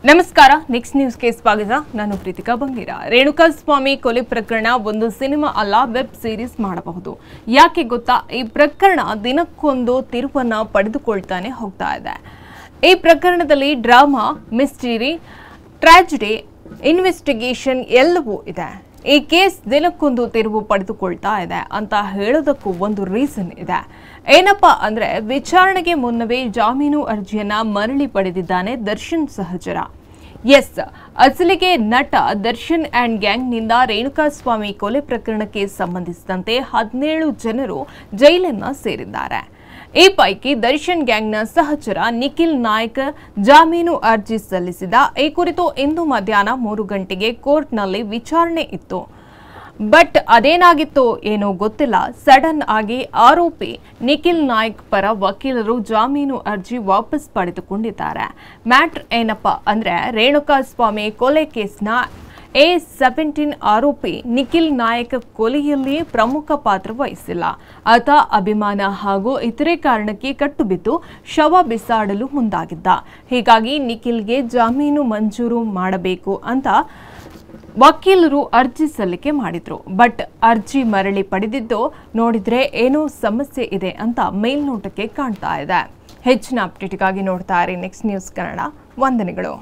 ನಮಸ್ಕಾರ, ನೆಕ್ಸ್ಟ್ ನ್ಯೂಸ್ಗೆ ಸ್ವಾಗತ. ನಾನು ಪ್ರೀತಿಕಾ ಬಂಗೀರ. ರೇಣುಕಾಸ್ವಾಮಿ ಕೊಲೆ ಪ್ರಕರಣ ಒಂದು ಸಿನಿಮಾ ಅಲ್ಲ, ವೆಬ್ ಸೀರೀಸ್ ಮಾಡಬಹುದು. ಯಾಕೆ ಗೊತ್ತಾ? ಈ ಪ್ರಕರಣ ದಿನಕ್ಕೊಂದು ತಿರುವನ್ನ ಪಡೆದುಕೊಳ್ತಾನೆ ಹೋಗ್ತಾ ಇದೆ. ಈ ಪ್ರಕರಣದಲ್ಲಿ ಡ್ರಾಮಾ, ಮಿಸ್ಟರಿ, ಟ್ರಾಜಿಡಿ, ಇನ್ವೆಸ್ಟಿಗೇಷನ್ ಎಲ್ಲವೂ ಇದೆ. ಈ ಕೇಸ್ ದಿನಕ್ಕೊಂದು ತಿರುವು ಪಡೆದುಕೊಳ್ತಾ ಇದೆ ಅಂತ ಹೇಳೋದಕ್ಕೂ ಒಂದು ರೀಸನ್ ಇದೆ. ಏನಪ್ಪಾ ಅಂದ್ರೆ, ವಿಚಾರಣೆಗೆ ಮುನ್ನವೇ ಜಾಮೀನು ಅರ್ಜಿಯನ್ನ ಮರಳಿ ಪಡೆದಿದ್ದಾನೆ ದರ್ಶನ್ ಸಹಚರ. ಎಸ್, ಅಸಲಿಗೆ ನಟ ದರ್ಶನ್ ಅಂಡ್ ಗ್ಯಾಂಗ್ನಿಂದ ರೇಣುಕಾಸ್ವಾಮಿ ಕೊಲೆ ಪ್ರಕರಣಕ್ಕೆ ಸಂಬಂಧಿಸಿದಂತೆ 17 ಜನರು ಜೈಲನ್ನ ಸೇರಿದ್ದಾರೆ. ಈ ಪೈಕಿ ದರ್ಶನ್ ಗ್ಯಾಂಗ್ನ ಸಹಚರ ನಿಖಿಲ್ ನಾಯ್ಕ್ ಜಾಮೀನು ಅರ್ಜಿ ಸಲ್ಲಿಸಿದ. ಈ ಕುರಿತು ಇಂದು ಮಧ್ಯಾಹ್ನ 3 ಗಂಟೆಗೆ ಕೋರ್ಟ್ನಲ್ಲಿ ವಿಚಾರಣೆ ಇತ್ತು. ಬಟ್ ಅದೇನಾಗಿತ್ತೋ ಏನೋ ಗೊತ್ತಿಲ್ಲ, ಸಡನ್ ಆಗಿ ಆರೋಪಿ ನಿಖಿಲ್ ನಾಯ್ಕ್ ಪರ ವಕೀಲರು ಜಾಮೀನು ಅರ್ಜಿ ವಾಪಸ್ ಪಡೆದುಕೊಂಡಿದ್ದಾರೆ. ಮ್ಯಾಟ್ರ್ ಏನಪ್ಪಾ ಅಂದ್ರೆ, ರೇಣುಕಾಸ್ವಾಮಿ ಕೊಲೆ ಕೇಸ್ನ A17 ಆರೋಪಿ ನಿಖಿಲ್ ನಾಯಕ್ ಕೊಲೆಯಲ್ಲಿ ಪ್ರಮುಖ ಪಾತ್ರ ವಹಿಸಿಲ್ಲ. ಆತ ಅಭಿಮಾನ ಹಾಗೂ ಇತರೆ ಕಾರಣಕ್ಕೆ ಕಟ್ಟುಬಿದ್ದು ಶವ ಬಿಸಾಡಲು ಮುಂದಾಗಿದ್ದ. ಹೀಗಾಗಿ ನಿಖಿಲ್ಗೆ ಜಾಮೀನು ಮಂಜೂರು ಮಾಡಬೇಕು ಅಂತ ವಕೀಲರು ಅರ್ಜಿ ಸಲ್ಲಿಕೆ ಮಾಡಿದ್ರು. ಬಟ್ ಅರ್ಜಿ ಮರಳಿ ಪಡೆದಿದ್ದು ನೋಡಿದ್ರೆ ಏನೋ ಸಮಸ್ಯೆ ಇದೆ ಅಂತ ಮೇಲ್ನೋಟಕ್ಕೆ ಕಾಣ್ತಾ ಇದೆ. ಹೆಚ್ಚಿನ ಅಪ್ಡೇಟ್ಗಾಗಿ ನೋಡ್ತಾ ಇರಿ ನೆಕ್ಸ್ಟ್ ನ್ಯೂಸ್ ಕನ್ನಡ. ವಂದನೆಗಳು.